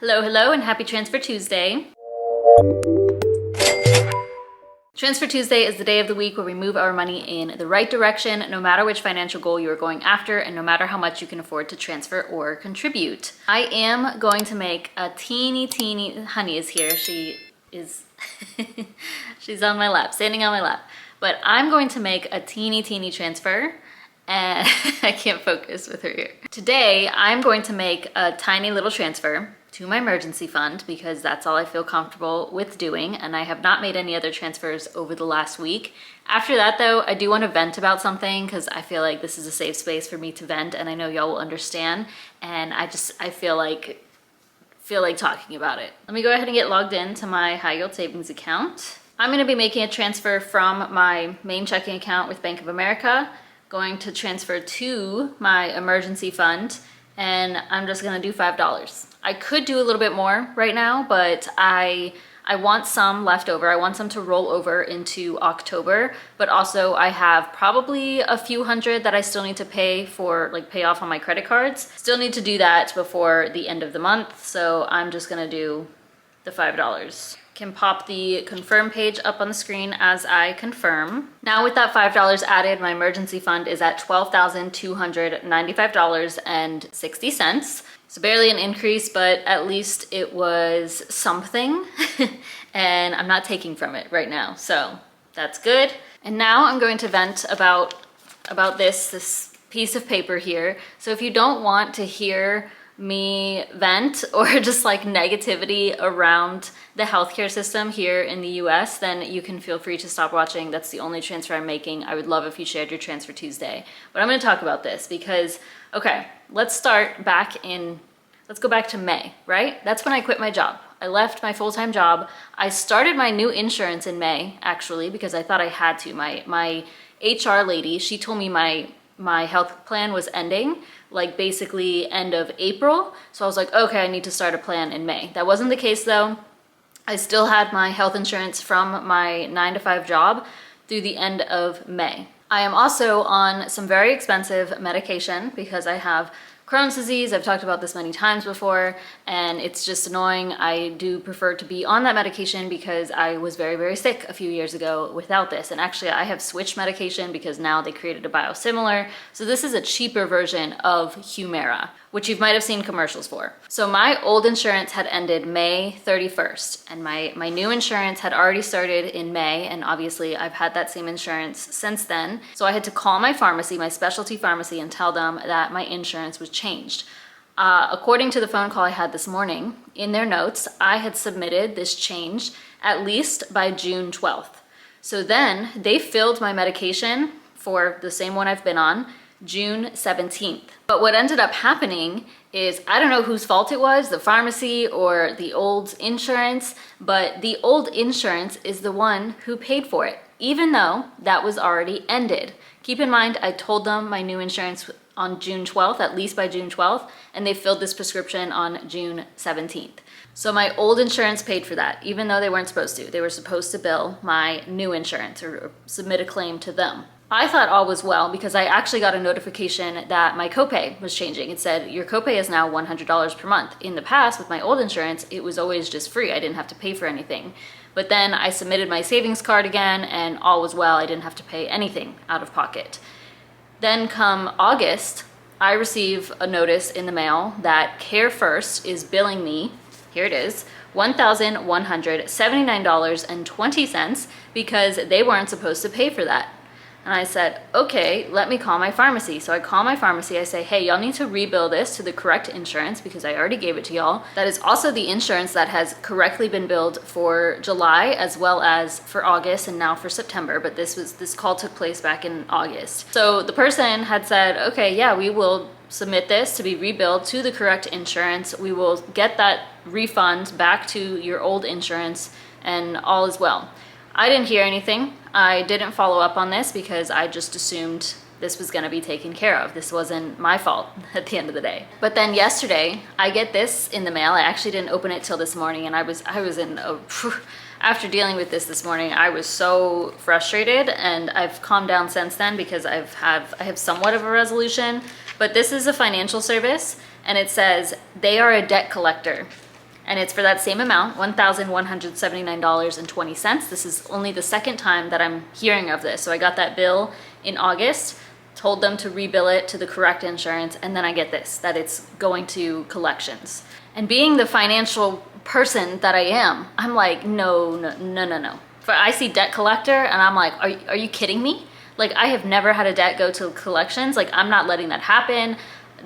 Hello, hello, and happy Transfer Tuesday. Transfer Tuesday is the day of the week where we move our money in the right direction, no matter which financial goal you are going after, and no matter how much you can afford to transfer or contribute. I am going to make a teeny, Honey is here. She is, she's on my lap, standing on my lap. But I'm going to make a teeny transfer, and I can't focus with her here. Today, I'm going to make a tiny little transfer to my emergency fund because that's all I feel comfortable with doing, and I have not made any other transfers over the last week. After that though, I do want to vent about something because I feel like this is a safe space for me to vent, and I know y'all will understand, and I feel like talking about it. Let me go ahead and get logged in to my high yield savings account. I'm going to be making a transfer from my main checking account with Bank of America, going to transfer to my emergency fund, and I'm just gonna do $5. I could do a little bit more right now, but I want some left over. I want some to roll over into October, but also I have probably a few hundred that I still need to pay for, like pay off on my credit cards. Still need to do that before the end of the month, so I'm just gonna do the $5. Can pop the confirm page up on the screen as I confirm. Now with that $5 added, my emergency fund is at $12,295.60. So barely an increase, but at least it was something. And I'm not taking from it right now, so that's good. And now I'm going to vent about this piece of paper here. So if you don't want to hear me vent or just like negativity around the healthcare system here in the US, then you can feel free to stop watching. That's the only transfer I'm making. I would love if you shared your Transfer Tuesday. But I'm going to talk about this because, okay, let's go back to May, right? That's when I quit my job. I left my full-time job. I started my new insurance in May, actually, because I thought I had to. My HR lady, she told me my health plan was ending, like basically end of April. So I was like, okay, I need to start a plan in May. That wasn't the case though. I still had my health insurance from my 9-to-5 job through the end of May. I am also on some very expensive medication because I have Crohn's disease. I've talked about this many times before, and it's just annoying. I do prefer to be on that medication because I was very sick a few years ago without this. And actually I have switched medication because now they created a biosimilar. So this is a cheaper version of Humira, which you might have seen commercials for. So my old insurance had ended May 31st, and my new insurance had already started in May, and obviously I've had that same insurance since then. So I had to call my pharmacy, my specialty pharmacy, and tell them that my insurance was changed. According to the phone call I had this morning, in their notes, I had submitted this change at least by June 12th. So then they filled my medication for the same one I've been on June 17th. But what ended up happening is, I don't know whose fault it was, the pharmacy or the old insurance, but the old insurance is the one who paid for it, even though that was already ended. Keep in mind, I told them my new insurance on June 12th, at least by June 12th, and they filled this prescription on June 17th. So my old insurance paid for that, even though they weren't supposed to. They were supposed to bill my new insurance or submit a claim to them. I thought all was well because I actually got a notification that my copay was changing. It said, your copay is now $100 per month. In the past, with my old insurance, it was always just free. I didn't have to pay for anything. But then I submitted my savings card again, and all was well. I didn't have to pay anything out of pocket. Then come August, I receive a notice in the mail that Care First is billing me, here it is, $1,179.20 because they weren't supposed to pay for that. And I said, okay, let me call my pharmacy. So I call my pharmacy, I say, hey, y'all need to rebill this to the correct insurance because I already gave it to y'all. That is also the insurance that has correctly been billed for July as well as for August and now for September, but this call took place back in August. So the person had said, okay, yeah, we will submit this to be rebilled to the correct insurance. We will get that refund back to your old insurance and all is well. I didn't hear anything. I didn't follow up on this because I just assumed this was gonna be taken care of. This wasn't my fault at the end of the day. But then yesterday, I get this in the mail. I actually didn't open it till this morning, and I was in a, after dealing with this morning, I was so frustrated, and I've calmed down since then because I have somewhat of a resolution. But this is a financial service, and it says they are a debt collector. and it's for that same amount, $1,179.20. This is only the second time that I'm hearing of this. So I got that bill in August, told them to rebill it to the correct insurance, and then I get this, that it's going to collections. And being the financial person that I am, I'm like, no. I see debt collector and I'm like, are you kidding me? Like, I have never had a debt go to collections. Like, I'm not letting that happen.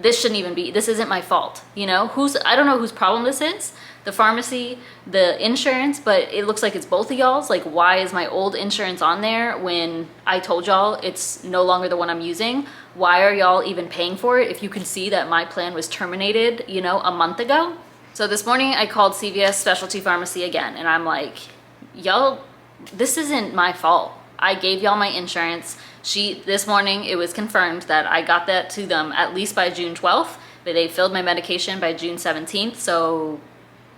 This shouldn't even be, this isn't my fault. You know, I don't know whose problem this is, the pharmacy, the insurance, but it looks like it's both of y'all's. Like, why is my old insurance on there when I told y'all it's no longer the one I'm using? Why are y'all even paying for it if you can see that my plan was terminated, you know, a month ago? So this morning I called CVS Specialty Pharmacy again, and I'm like, y'all, this isn't my fault. I gave y'all my insurance. This morning it was confirmed that I got that to them at least by June 12th, but they filled my medication by June 17th. So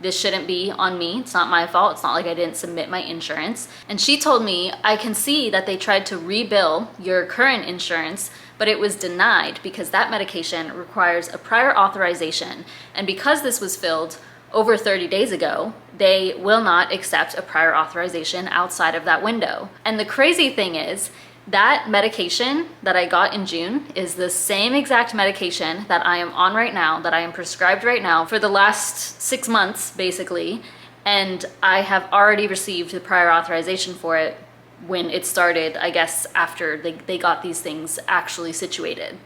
this shouldn't be on me. It's not my fault. It's not like I didn't submit my insurance. And she told me, I can see that they tried to rebill your current insurance, but it was denied because that medication requires a prior authorization. And because this was filled over 30 days ago, they will not accept a prior authorization outside of that window. And the crazy thing is, that medication that I got in June is the same exact medication that I am on right now, that I am prescribed right now for the last 6 months, basically. And I have already received the prior authorization for it when it started, I guess, after they got these things actually situated.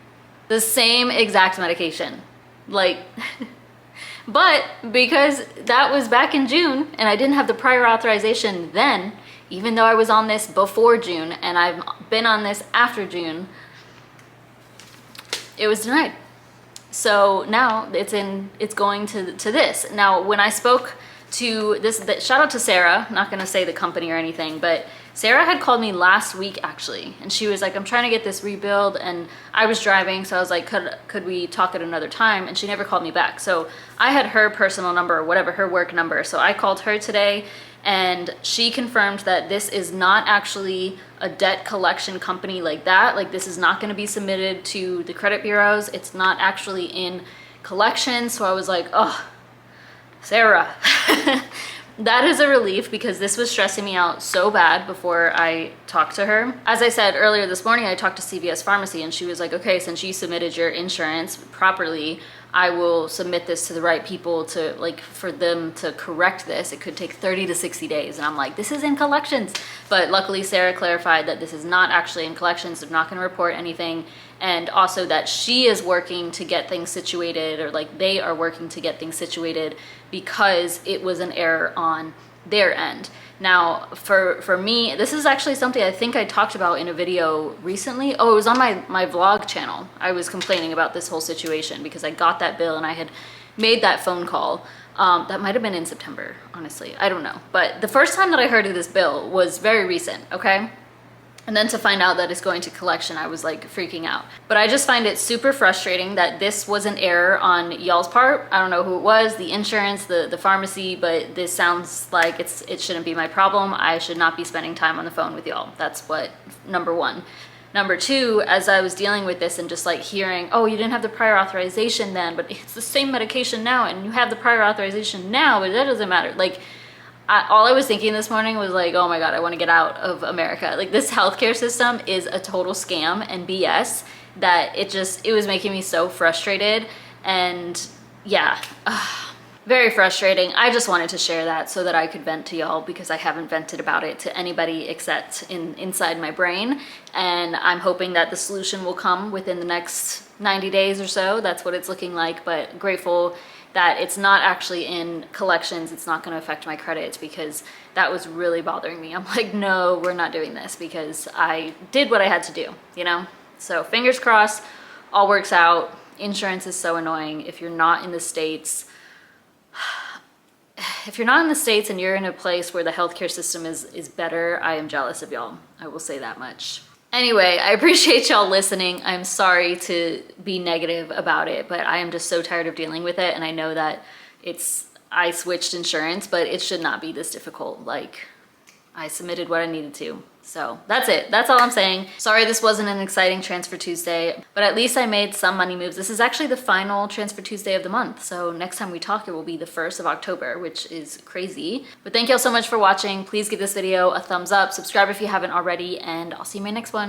The same exact medication. Like, but because that was back in June and I didn't have the prior authorization then, even though I was on this before June and I've been on this after June, it was denied. So now it's going to this. Now, when I spoke to shout out to Sarah, I'm not gonna say the company or anything, but Sarah had called me last week actually, and she was like, I'm trying to get this rebuild, and I was driving, so I was like, could we talk at another time? And she never called me back. So I had her personal number, or whatever, her work number. So I called her today, and she confirmed that this is not actually a debt collection company like that. Like, this is not gonna be submitted to the credit bureaus. It's not actually in collections. So I was like, oh, Sarah. That is a relief, because this was stressing me out so bad before I talked to her. As I said earlier this morning, I talked to CVS Pharmacy, and she was like, okay, since you submitted your insurance properly, I will submit this to the right people to, like, for them to correct this. It could take 30 to 60 days. And I'm like, this is in collections. But luckily Sarah clarified that this is not actually in collections. They're not gonna report anything. And also that she is working to get things situated, or like they are working to get things situated, because it was an error on their end. Now, for me, this is actually something I think I talked about in a video recently. Oh, it was on my vlog channel. I was complaining about this whole situation because I got that bill and I had made that phone call. That might have been in September, honestly. I don't know. But the first time that I heard of this bill was very recent, okay? And then to find out that it's going to collection, I was like freaking out. But I just find it super frustrating that this was an error on y'all's part. I don't know who it was, the insurance, the pharmacy, but this sounds like it shouldn't be my problem. I should not be spending time on the phone with y'all. That's what, number one. Number two, as I was dealing with this and just like hearing, oh, you didn't have the prior authorization then, but it's the same medication now and you have the prior authorization now, but that doesn't matter. Like, all I was thinking this morning was like, oh my God, I want to get out of America. Like, this healthcare system is a total scam and BS, that it was making me so frustrated. And yeah, very frustrating. I just wanted to share that so that I could vent to y'all, because I haven't vented about it to anybody except inside my brain. And I'm hoping that the solution will come within the next 90 days or so. That's what it's looking like, but grateful that it's not actually in collections. It's not going to affect my credit, because that was really bothering me. I'm like, no, we're not doing this, because I did what I had to do, you know? So fingers crossed, all works out. Insurance is so annoying. If you're not in the States, and you're in a place where the healthcare system is better, I am jealous of y'all. I will say that much. Anyway, I appreciate y'all listening. I'm sorry to be negative about it, but I am just so tired of dealing with it. And I know that I switched insurance, but it should not be this difficult. Like, I submitted what I needed to. So that's it. That's all I'm saying. Sorry this wasn't an exciting Transfer Tuesday, but at least I made some money moves. This is actually the final Transfer Tuesday of the month. So next time we talk, it will be the 1st of October, which is crazy. But thank you all so much for watching. Please give this video a thumbs up, subscribe if you haven't already, and I'll see you in my next one.